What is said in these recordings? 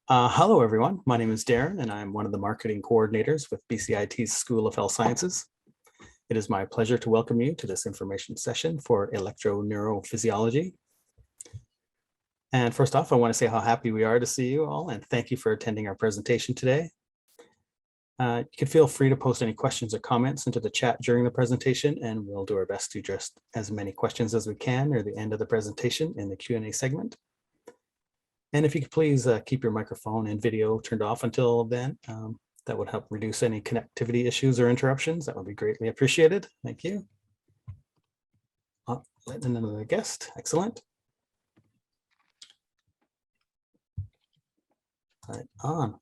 Hello, everyone. My name is Darren, and I'm one of the marketing coordinators with BCIT's School of Health Sciences. It is my pleasure to welcome you to this information session for electroneurophysiology. And first off, I want to say how happy we are to see you all, and thank you for attending our presentation today. You can feel free to post any questions or comments into the chat during the presentation, and we'll do our best to address as many questions as we can near the end of the presentation in the Q&A segment. And if you could please keep your microphone and video turned off until then, that would help reduce any connectivity issues or interruptions. That would be greatly appreciated. Thank you. Let another guest. Excellent. Right on.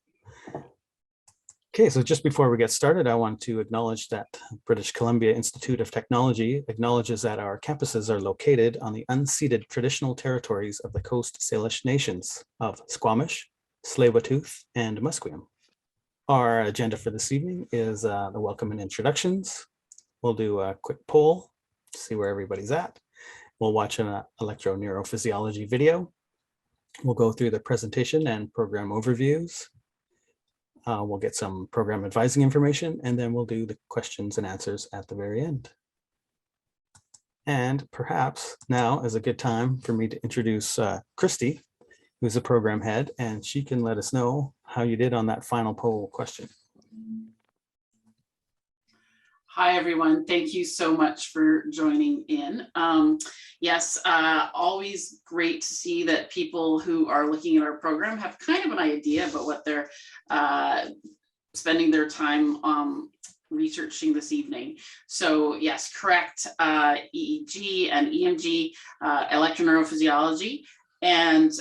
Okay, so just before we get started, I want to acknowledge that British Columbia Institute of Technology acknowledges that our campuses are located on the unceded traditional territories of the Coast Salish nations of Squamish, Tsleil-Waututh, and Musqueam. Our agenda for this evening is the welcome and introductions. We'll do a quick poll to see where everybody's at. We'll watch an electroneurophysiology video. We'll go through the presentation and program overviews. We'll get some program advising information, and then we'll do the questions and answers at the very end. And perhaps now is a good time for me to introduce Christy, who's the program head, and she can let us know how you did on that final poll question. Hi, everyone. Thank you so much for joining in. Yes, always great to see that people who are looking at our program have kind of an idea about what they're spending their time researching this evening. So yes, correct, EEG and EMG, electroneurophysiology, and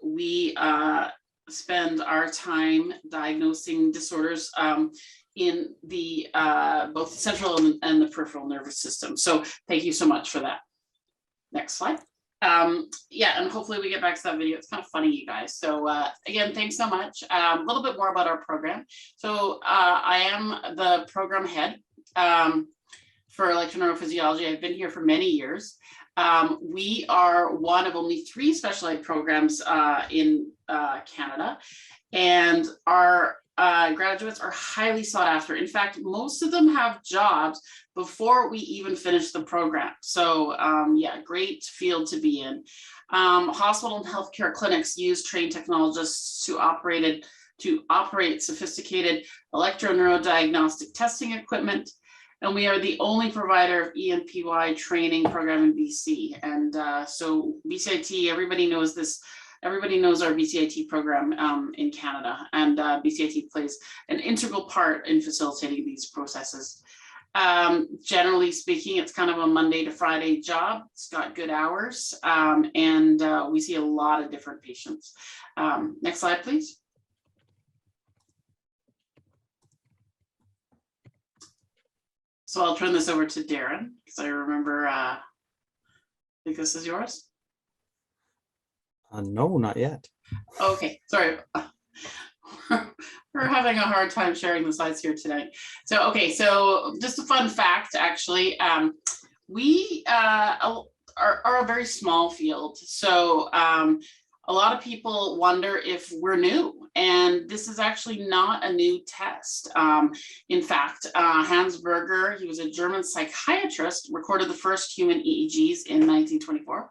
we spend our time diagnosing disorders in the both the central and the peripheral nervous system. So thank you so much for that. Next slide. Yeah, and hopefully we get back to that video. It's kind of funny, you guys. So again, thanks so much. A little bit more about our program. So I am the program head for electroneurophysiology. I've been here for many years. We are one of only 3 specialized programs in Canada, and our graduates are highly sought after. In fact, most of them have jobs before we even finish the program. So yeah, great field to be in. Hospital and healthcare clinics use trained technologists to operate sophisticated electroneurodiagnostic testing equipment. And we are the only provider of ENPY training program in BC. And so BCIT, everybody knows this. Everybody knows our BCIT program in Canada, and BCIT plays an integral part in facilitating these processes. Generally speaking, it's kind of a Monday to Friday job. It's got good hours, and we see a lot of different patients. Next slide, please. So I'll turn this over to Darren, because I remember, I think this is yours. No, not yet. Okay, sorry. We're having a hard time sharing the slides here tonight. So, okay, so just a fun fact, actually, we are a very small field. So a lot of people wonder if we're new, and this is actually not a new test. In fact, Hans Berger, he was a German psychiatrist, recorded the first human EEGs in 1924.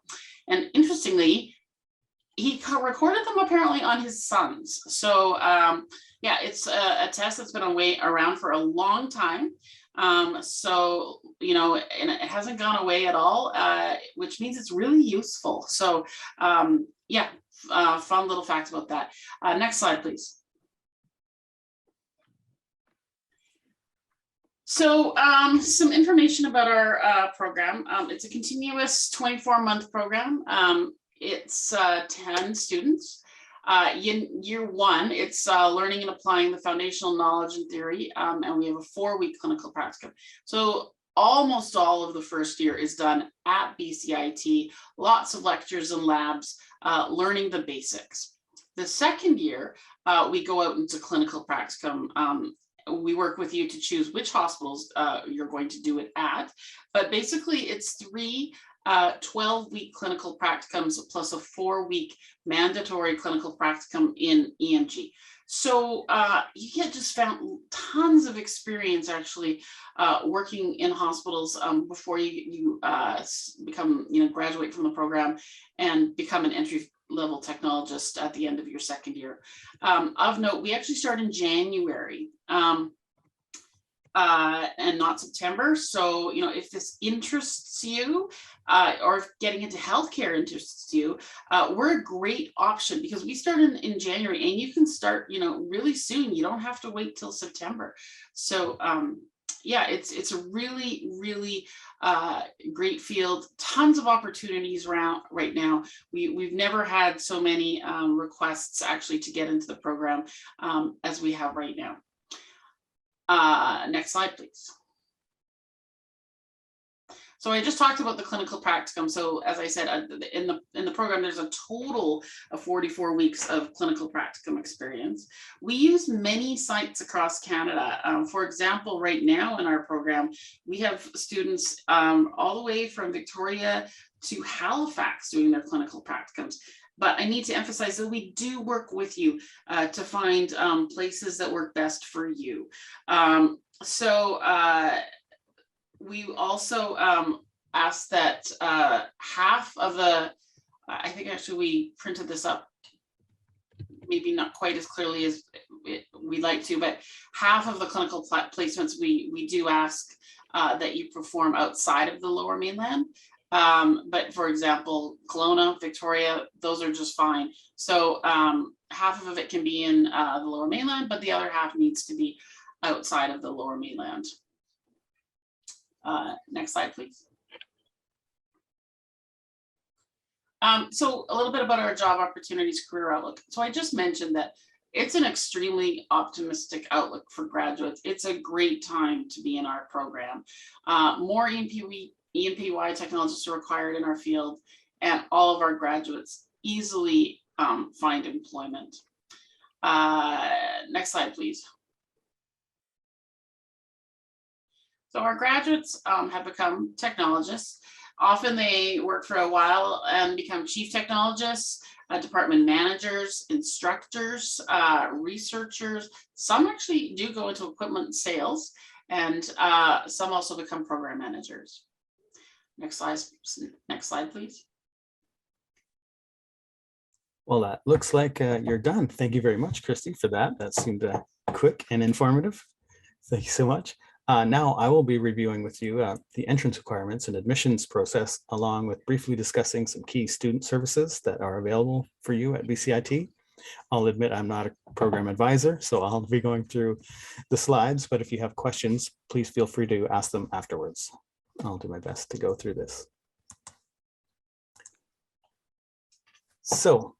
And interestingly, he recorded them apparently on his sons. So yeah, it's a test that's been around for a long time. So, you know, and it hasn't gone away at all, which means it's really useful. So yeah, fun little facts about that. Next slide, please. So some information about our program. It's a continuous 24-month program. It's 10 students. In year 1, it's learning and applying the foundational knowledge and theory, and we have a 4-week clinical practicum. So almost all of the first year is done at BCIT, lots of lectures and labs, learning the basics. The second year, we go out into clinical practicum. We work with you to choose which hospitals you're going to do it at, but basically it's 3 12-week clinical practicums plus a 4-week mandatory clinical practicum in EMG. So you get just found tons of experience actually working in hospitals before you become, graduate from the program and become an entry-level technologist at the end of your second year. Of note, we actually start in January. And not September. So, if this interests you, or if getting into healthcare interests you, we're a great option because we start in January and you can start, really soon. You don't have to wait till September. So, yeah, it's a really, really great field. Tons of opportunities around right now. We've never had so many requests actually to get into the program as we have right now. Next slide, please. So I just talked about the clinical practicum. So as I said, in the program, there's a total of 44 weeks of clinical practicum experience. We use many sites across Canada. For example, right now in our program, we have students all the way from Victoria to Halifax doing their clinical practicums. But I need to emphasize that we do work with you to find places that work best for you. We also ask that half of the, I think actually we printed this up, maybe not quite as clearly as we'd like to, but half of the clinical placements we do ask that you perform outside of the Lower Mainland. But for example, Kelowna, Victoria, those are just fine. So half of it can be in the Lower Mainland, but the other half needs to be outside of the Lower Mainland. Next slide, please. So a little bit about our job opportunities career outlook. So I just mentioned that it's an extremely optimistic outlook for graduates. It's a great time to be in our program. More ENPY technologists are required in our field, and all of our graduates easily find employment. Next slide, please. So our graduates have become technologists. Often they work for a while and become chief technologists, department managers, instructors, researchers. Some actually do go into equipment sales, and some also become program managers. Next slide, please. Well, that looks like you're done. Thank you very much, Christy, for that. That seemed quick and informative. Thank you so much. Now I will be reviewing with you the entrance requirements and admissions process, along with briefly discussing some key student services that are available for you at BCIT. I'll admit I'm not a program advisor, so I'll be going through the slides, but if you have questions, please feel free to ask them afterwards. I'll do my best to go through this. So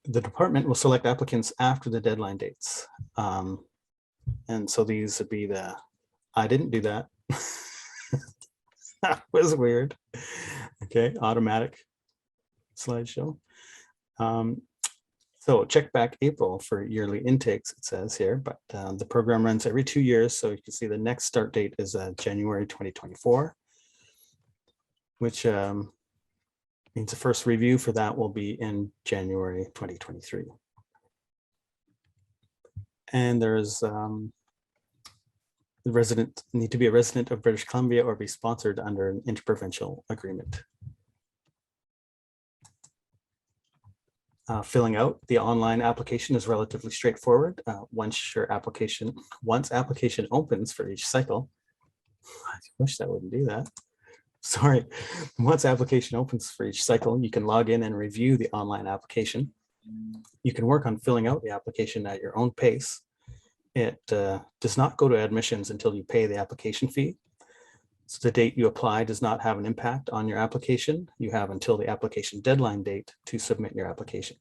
the department will select applicants after the deadline dates. And so these would be the, I didn't do that. That was weird. Okay, automatic slideshow. So check back April for yearly intakes, it says here, but the program runs every 2 years. So you can see the next start date is January 2024, which means the first review for that will be in January 2023. And there's the resident need to be a resident of British Columbia or be sponsored under an interprovincial agreement. Filling out the online application is relatively straightforward. Once application opens for each cycle, I wish that wouldn't do that. Sorry. Once application opens for each cycle, you can log in and review the online application. You can work on filling out the application at your own pace. It does not go to admissions until you pay the application fee. So the date you apply does not have an impact on your application. You have until the application deadline date to submit your application.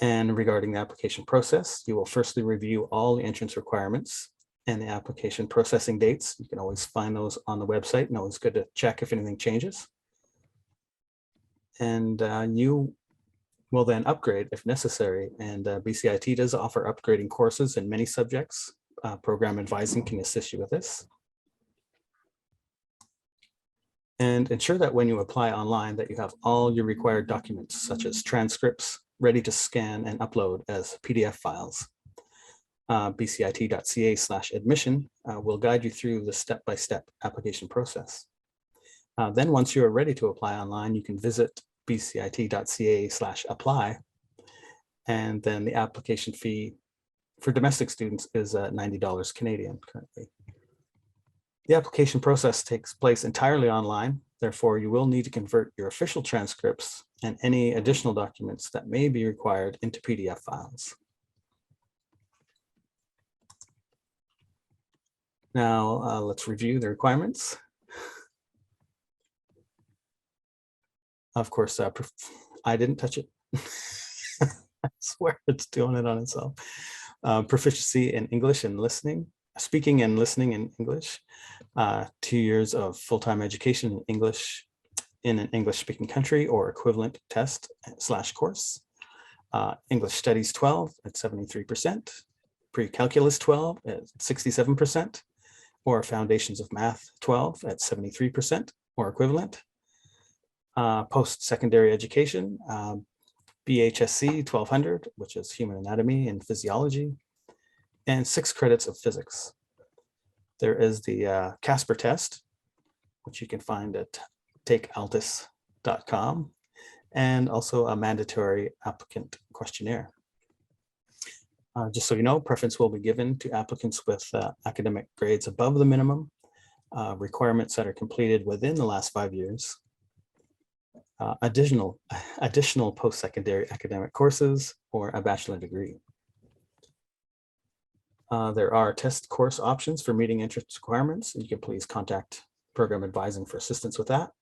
And regarding the application process, you will firstly review all the entrance requirements and the application processing dates. You can always find those on the website, and always good to check if anything changes. And you will then upgrade if necessary. And BCIT does offer upgrading courses in many subjects. Program advising can assist you with this. And ensure that when you apply online that you have all your required documents, such as transcripts, ready to scan and upload as PDF files. BCIT.ca/admission will guide you through the step-by-step application process. Then once you are ready to apply online, you can visit bcit.ca/apply. And then the application fee for domestic students is $90 Canadian currently. The application process takes place entirely online. Therefore, you will need to convert your official transcripts and any additional documents that may be required into PDF files. Now, let's review the requirements. Of course, I didn't touch it. I swear it's doing it on itself. Proficiency in English and listening, speaking and listening in English, 2 years of full-time education in English in an English-speaking country or equivalent test/course, English Studies 12 at 73%, Pre-Calculus 12 at 67%, or Foundations of Math 12 at 73% or equivalent. Post-secondary education, BHSC 1200, which is Human Anatomy and Physiology, and 6 credits of physics. There is the Casper test, which you can find at takealtis.com, and also a mandatory applicant questionnaire. Just so you know, preference will be given to applicants with academic grades above the minimum, requirements that are completed within the last 5 years, additional post-secondary academic courses, or a bachelor degree. There are test course options for meeting entrance requirements. You can please contact program advising for assistance with that.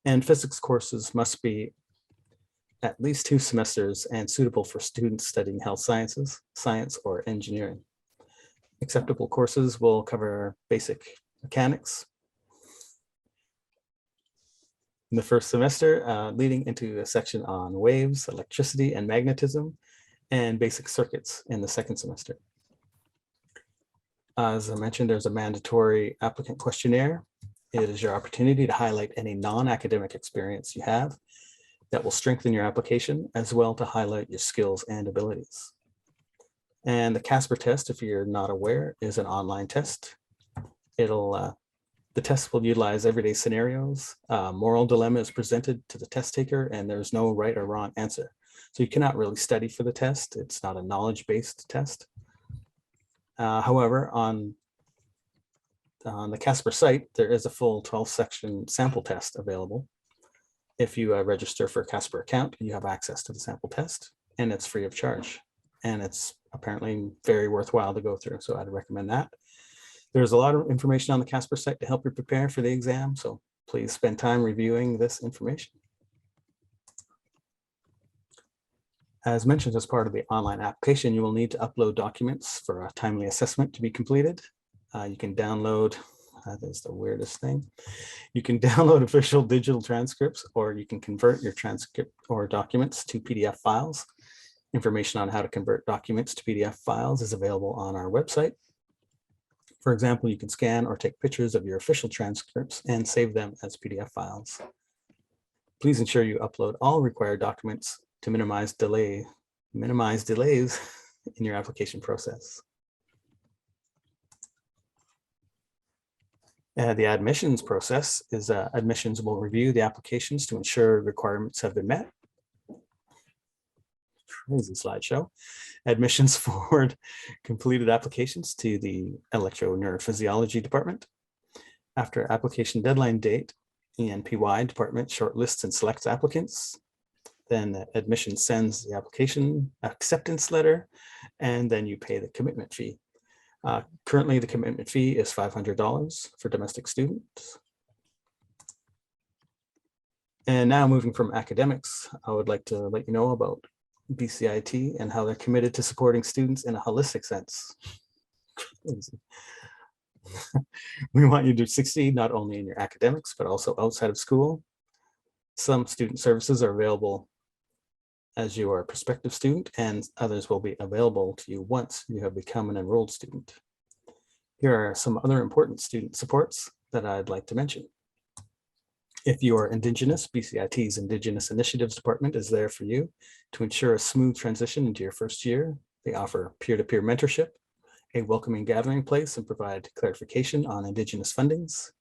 And physics courses must be at least 2 semesters and suitable for students studying health sciences, science, or engineering. Acceptable courses will cover basic mechanics in the first semester, leading into a section on waves, electricity, and magnetism, and basic circuits in the second semester. As I mentioned, there's a mandatory applicant questionnaire. It is your opportunity to highlight any non-academic experience you have that will strengthen your application, as well to highlight your skills and abilities. And the Casper test, if you're not aware, is an online test. The test will utilize everyday scenarios. Moral dilemma is presented to the test taker, and there's no right or wrong answer. So you cannot really study for the test. It's not a knowledge-based test. However, on the Casper site, there is a full 12-section sample test available. If you register for a Casper account, you have access to the sample test, and it's free of charge. And it's apparently very worthwhile to go through, so I'd recommend that. There's a lot of information on the Casper site to help you prepare for the exam, so please spend time reviewing this information. As mentioned, as part of the online application, you will need to upload documents for a timely assessment to be completed. You can download, that is the weirdest thing. You can download official digital transcripts, or you can convert your transcript or documents to PDF files. Information on how to convert documents to PDF files is available on our website. For example, you can scan or take pictures of your official transcripts and save them as PDF files. Please ensure you upload all required documents to minimize delays in your application process. The admissions process is admissions will review the applications to ensure requirements have been met. Crazy slideshow. Admissions forward completed applications to the Electroneurophysiology department. After application deadline date, ENPY department shortlists and selects applicants. Then admission sends the application acceptance letter, and then you pay the commitment fee. Currently, the commitment fee is $500 for domestic students. And now, moving from academics, I would like to let you know about BCIT and how they're committed to supporting students in a holistic sense. We want you to succeed not only in your academics, but also outside of school. Some student services are available as you are a prospective student, and others will be available to you once you have become an enrolled student. Here are some other important student supports that I'd like to mention. If you are Indigenous, BCIT's Indigenous Initiatives Department is there for you to ensure a smooth transition into your first year. They offer peer-to-peer mentorship, a welcoming gathering place, and provide clarification on Indigenous fundings.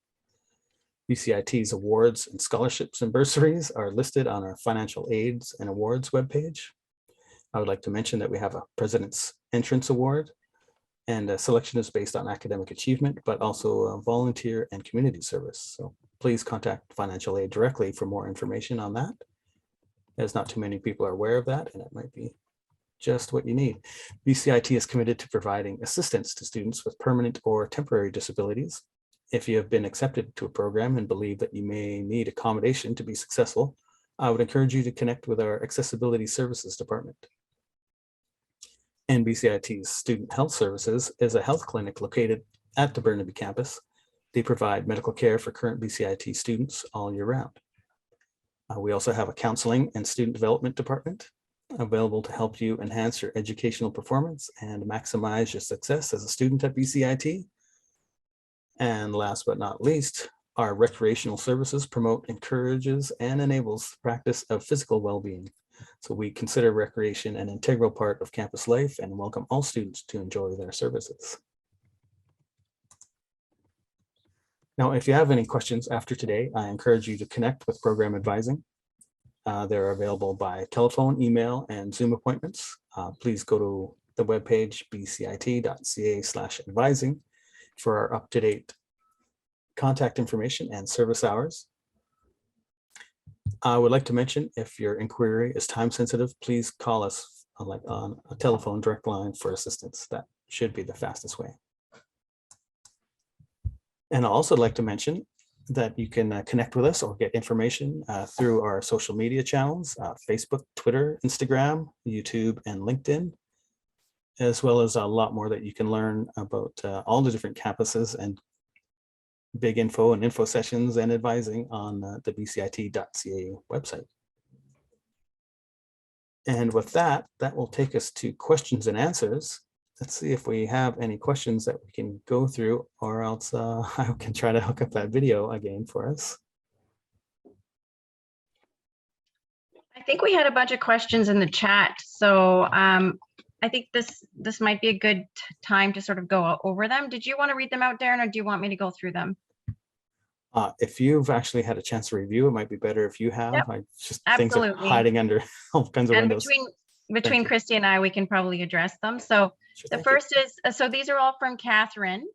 BCIT's awards and scholarships and bursaries are listed on our financial aids and awards webpage. I would like to mention that we have a President's Entrance Award, and a selection is based on academic achievement, but also volunteer and community service. So please contact financial aid directly for more information on that, as not too many people are aware of that, and it might be just what you need. BCIT is committed to providing assistance to students with permanent or temporary disabilities. If you have been accepted to a program and believe that you may need accommodation to be successful, I would encourage you to connect with our Accessibility Services Department. And BCIT's Student Health Services is a health clinic located at the Burnaby campus. They provide medical care for current BCIT students all year round. We also have a counseling and student development department available to help you enhance your educational performance and maximize your success as a student at BCIT. And last but not least, our recreational services promote, encourages, and enables the practice of physical well-being. So we consider recreation an integral part of campus life and welcome all students to enjoy their services. Now, if you have any questions after today, I encourage you to connect with program advising. They're available by telephone, email, and Zoom appointments. Please go to the webpage bcit.ca/advising for our up-to-date contact information and service hours. I would like to mention, if your inquiry is time sensitive, please call us on a telephone direct line for assistance. That should be the fastest way. And I'd also like to mention that you can connect with us or get information through our social media channels, Facebook, Twitter, Instagram, YouTube, and LinkedIn, as well as a lot more that you can learn about all the different campuses and big info and info sessions and advising on the bcit.ca website. And with that, that will take us to questions and answers. Let's see if we have any questions that we can go through, or else I can try to hook up that video again for us. I think we had a bunch of questions in the chat. So I think this might be a good time to sort of go over them. Did you want to read them out, Darren, or do you want me to go through them? If you've actually had a chance to review, it might be better if you have. Yep, I just absolutely. Things are hiding under all kinds of and windows. between Christy and I, we can probably address them. So Sure, the first is, so these are all from Catherine,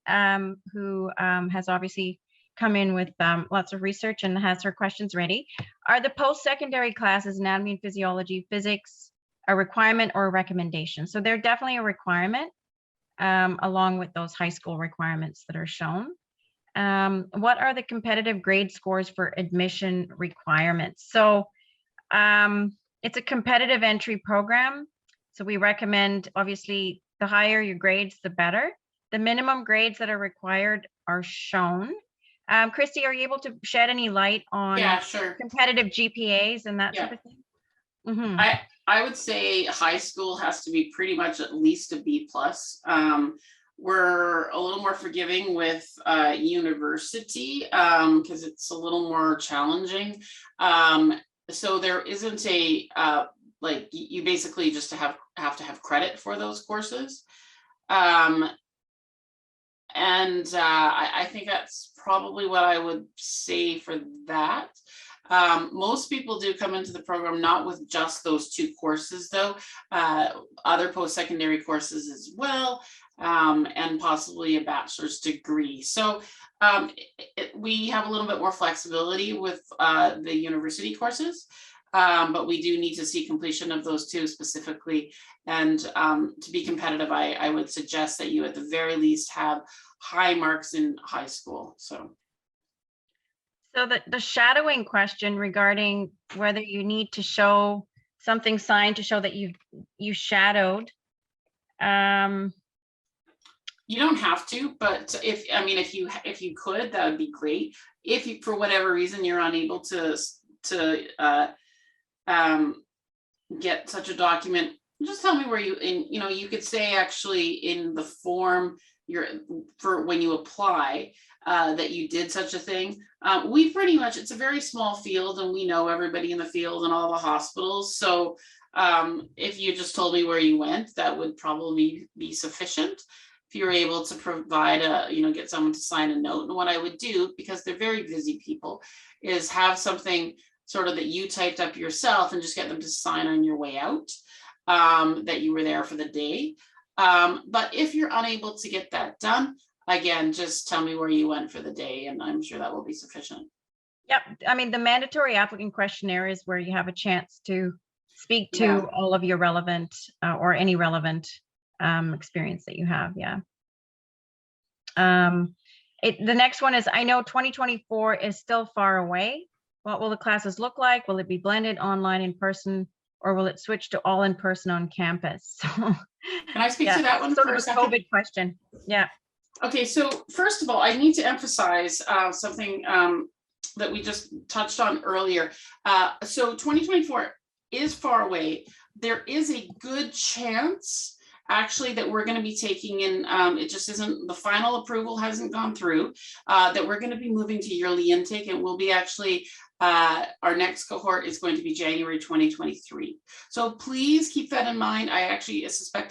who has obviously come in with lots of research and has her questions ready. Are the post-secondary classes, anatomy and physiology, physics, a requirement or a recommendation? So they're definitely a requirement, along with those high school requirements that are shown. What are the competitive grade scores for admission requirements? So it's a competitive entry program. So we recommend, obviously, the higher your grades, the better. The minimum grades that are required are shown. Christy, are you able to shed any light on competitive GPAs and that sort of thing? Mm-hmm. I would say high school has to be pretty much at least a B+. We're a little more forgiving with university because it's a little more challenging. So there isn't a like you basically just have to have credit for those courses. I think that's probably what I would say for that. Most people do come into the program not with just those two courses, though, other post-secondary courses as well, and possibly a bachelor's degree. So we have a little bit more flexibility with the university courses, but we do need to see completion of those two specifically. And to be competitive, I would suggest that you at the very least have high marks in high school. So the shadowing question regarding whether you need to show something signed to show that you shadowed. You don't have to, but if you could, that would be great. If you, for whatever reason, you're unable to get such a document, just tell me where you could say actually in the form for when you apply, that you did such a thing. We pretty much, it's a very small field and we know everybody in the field and all the hospitals. So if you just told me where you went, that would probably be sufficient. If you're able to provide get someone to sign a note. And what I would do, because they're very busy people, is have something sort of that you typed up yourself and just get them to sign on your way out, that you were there for the day. But if you're unable to get that done, again, just tell me where you went for the day and I'm sure that will be sufficient. Yep. I mean, the mandatory applicant questionnaire is where you have a chance to speak to all of your relevant or any relevant experience that you have. Yeah. The next one is, I know 2024 is still far away. What will the classes look like? Will it be blended online, in person, or will it switch to all in person on campus? Can I speak to that one sort for of a second? COVID question. Yeah. Okay, so first of all, I need to emphasize something that we just touched on earlier. So 2024 is far away. There is a good chance actually that we're going to be taking in, it just isn't, the final approval hasn't gone through, that we're going to be moving to yearly intake, and we'll be actually, our next cohort is going to be January 2023. So please keep that in mind. I suspect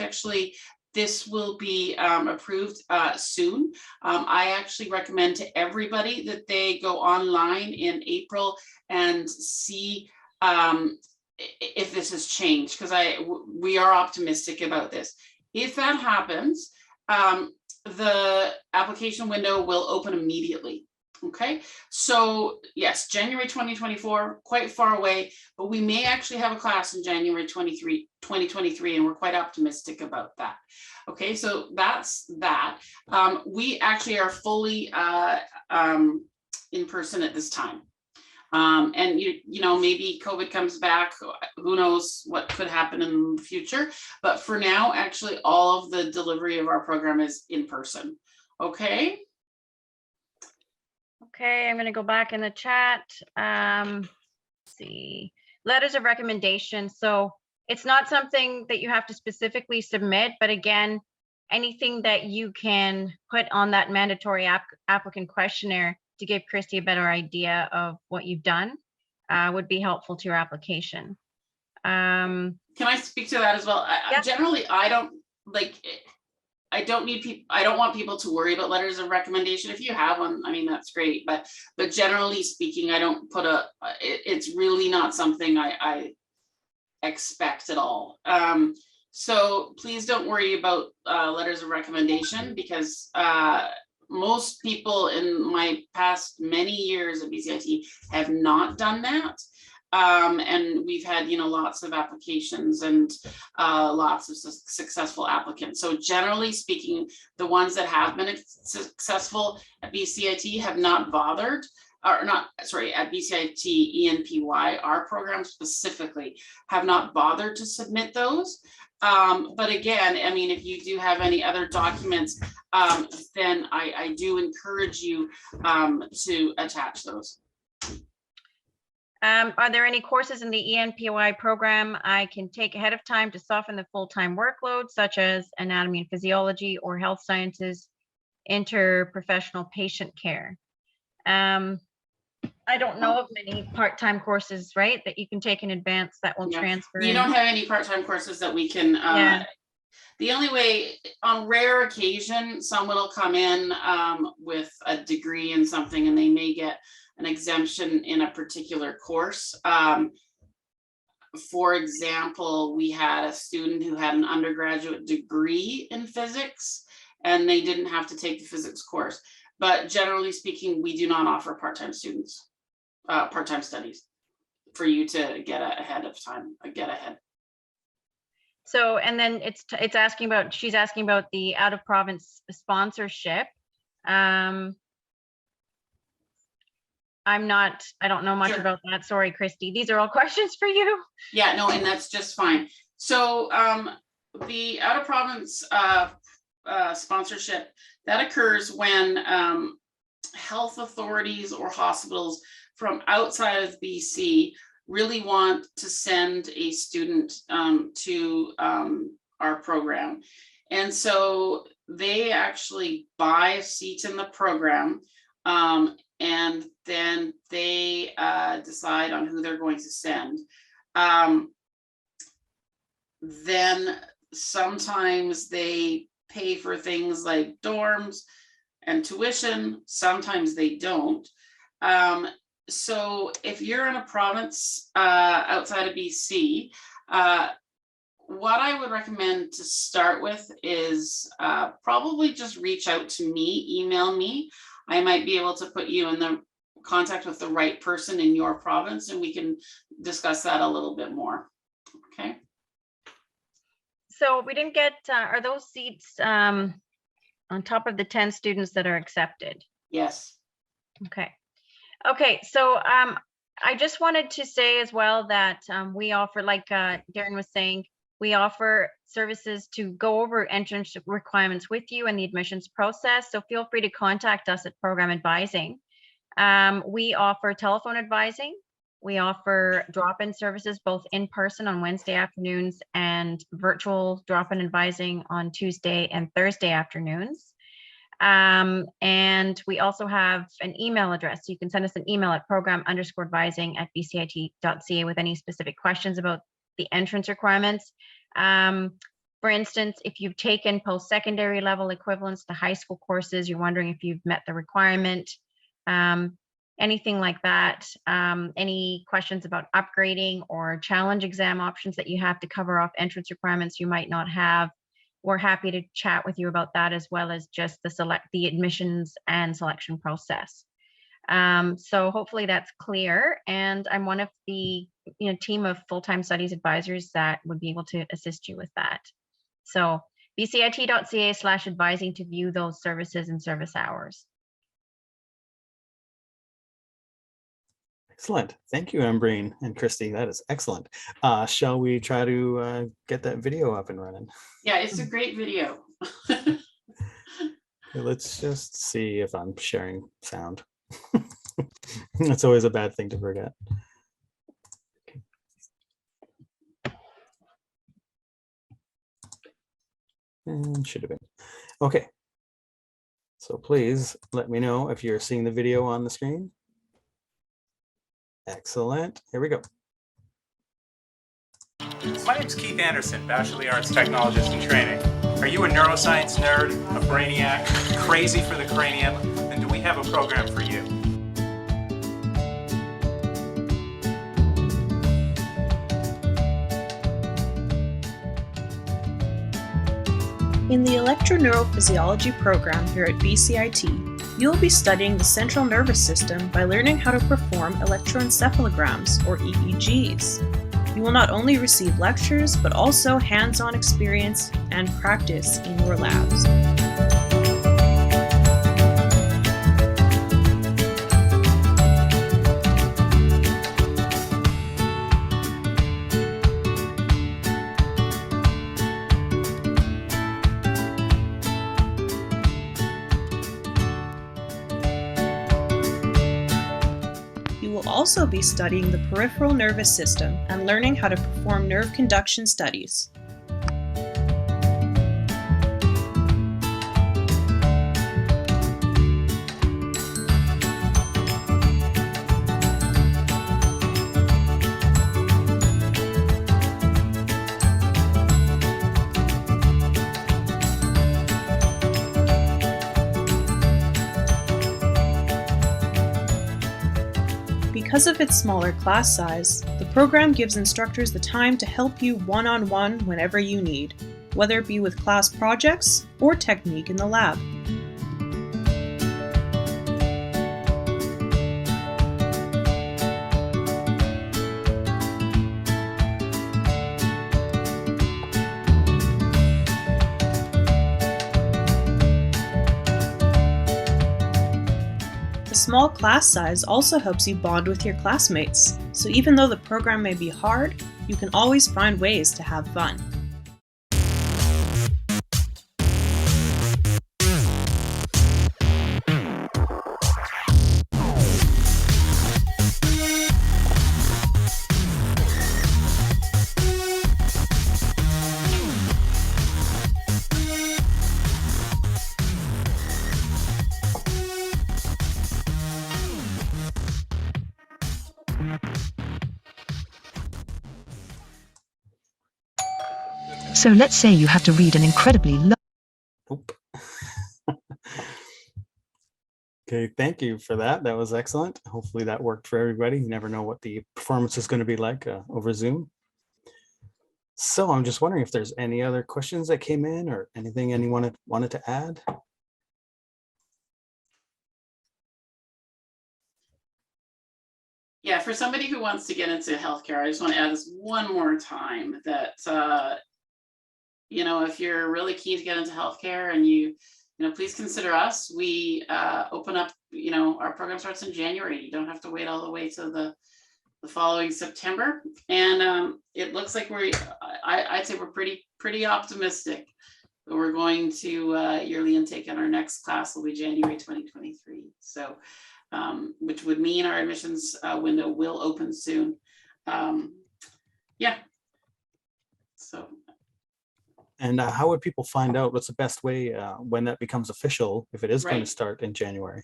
this will be approved soon. I actually recommend to everybody that they go online in April and see if this has changed, because we are optimistic about this. If that happens, the application window will open immediately. Okay, so yes, January 2024, quite far away, but we may actually have a class in January 2023, and we're quite optimistic about that. Okay, so that's that. We actually are fully in person at this time. And you know, maybe COVID comes back, who knows what could happen in the future, but for now, actually all of the delivery of our program is in person. Okay. Okay, I'm going to go back in the chat. Let's see, letters of recommendation. So it's not something that you have to specifically submit, but again, anything that you can put on that mandatory applicant questionnaire to give Christy a better idea of what you've done would be helpful to your application. Can I speak to that as well? Yeah. Generally, I don't want people to worry about letters of recommendation. If you have one, I mean, that's great. But generally speaking, I don't put it's really not something I expect at all. So please don't worry about letters of recommendation, because most people in my past many years at BCIT have not done that. And we've had, lots of applications and lots of successful applicants. So generally speaking, the ones that have been successful at BCIT have not bothered, or not, sorry, at BCIT ENPY, our program specifically, have not bothered to submit those. But again, I mean, if you do have any other documents, then I do encourage you to attach those. Are there any courses in the ENPY program I can take ahead of time to soften the full-time workload, such as anatomy and physiology or health sciences, interprofessional patient care? I don't know of many part-time courses, right, that you can take in advance that will transfer. You don't have any part-time courses that we can, the only way, on rare occasion, someone will come in with a degree in something and they may get an exemption in a particular course. For example, we had a student who had an undergraduate degree in physics and they didn't have to take the physics course. But generally speaking, we do not offer part-time students, part-time studies for you to get ahead of time, get ahead. So, and then it's asking about, she's asking about the out-of-province sponsorship. I don't know much about that. Sorry, Christy. These are all questions for you. Yeah, no, and that's just fine. So the out-of-province sponsorship, that occurs when health authorities or hospitals from outside of BC really want to send a student to our program. And so they actually buy a seat in the program, and then they decide on who they're going to send. Then sometimes they pay for things like dorms and tuition. Sometimes they don't. So if you're in a province outside of BC, what I would recommend to start with is probably just reach out to me, email me. I might be able to put you in the contact with the right person in your province, and we can discuss that a little bit more. Okay. So we didn't get, are those seats on top of the 10 students that are accepted? Yes. Okay. Okay, so I just wanted to say as well that we offer, like Darren was saying, we offer services to go over entrance requirements with you and the admissions process. So feel free to contact us at Program Advising. We offer telephone advising. We offer drop-in services, both in person on Wednesday afternoons and virtual drop-in advising on Tuesday and Thursday afternoons. And we also have an email address. You can send us an email at program_advising@bcit.ca with any specific questions about the entrance requirements. For instance, if you've taken post-secondary level equivalents to high school courses, you're wondering if you've met the requirement, anything like that, any questions about upgrading or challenge exam options that you have to cover off entrance requirements you might not have, we're happy to chat with you about that, as well as just the admissions and selection process. So hopefully that's clear, and I'm one of the team of full-time studies advisors that would be able to assist you with that. So bcit.ca/advising to view those services and service hours. Excellent. Thank you, Ambreen and Christy. That is excellent. Shall we try to get that video up and running? Yeah, it's a great video. Okay, let's just see if I'm sharing sound. That's always a bad thing to forget. Okay. And should have been. Okay. So please let me know if you're seeing the video on the screen. Excellent. Here we go. My name's Keith Anderson, Bachelor of Arts Technologist in Training. Are you a neuroscience nerd, a brainiac, crazy for the cranium? Then do we have a program for you? In the Electroneurophysiology program here at BCIT, you will be studying the central nervous system by learning how to perform electroencephalograms, or EEGs. You will not only receive lectures, but also hands-on experience and practice in your labs. You will also be studying the peripheral nervous system and learning how to perform nerve conduction studies. Because of its smaller class size, the program gives instructors the time to help you one-on-one whenever you need, whether it be with class projects or technique in the lab. The small class size also helps you bond with your classmates, so even though the program may be hard, you can always find ways to have fun. So let's say you have to read an incredibly long. Oop. Okay, thank you for that. That was excellent. Hopefully that worked for everybody. You never know what the performance is going to be like over Zoom. So I'm just wondering if there's any other questions that came in or anything anyone wanted to add. Yeah, for somebody who wants to get into healthcare, I just want to add this one more time that, you know, if you're really keen to get into healthcare and you know, please consider us. We open up, you know, our program starts in January. You don't have to wait all the way to the following September. And it looks like I'd say we're pretty optimistic that we're going to yearly intake, and our next class will be January 2023. So, which would mean our admissions window will open soon. Yeah. So. And how would people find out what's the best way when that becomes official, if it is going to Right. start in January?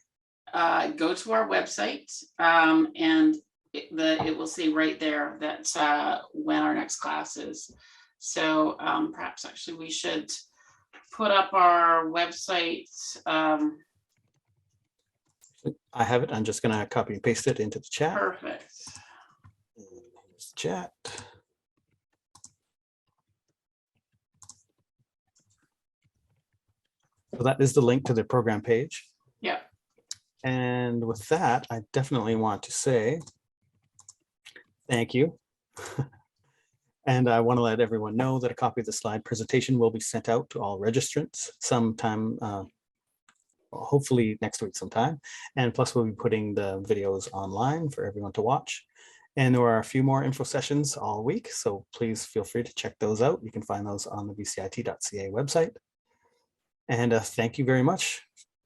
Go to our website and it will say right there that when our next class is. So perhaps actually we should put up our website. I have it. I'm just going to copy and paste it into the chat. Perfect. Here's the chat. So that is the link to the program page. Yeah. And with that, I definitely want to say thank you. And I want to let everyone know that a copy of the slide presentation will be sent out to all registrants sometime, hopefully next week sometime. And plus we'll be putting the videos online for everyone to watch. And there are a few more info sessions all week, so please feel free to check those out. You can find those on the bcit.ca website. And thank you very much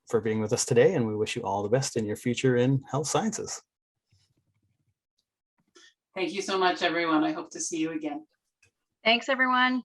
for being with us today, and we wish you all the best in your future in health sciences. Thank you so much, everyone. I hope to see you again. Thanks, everyone.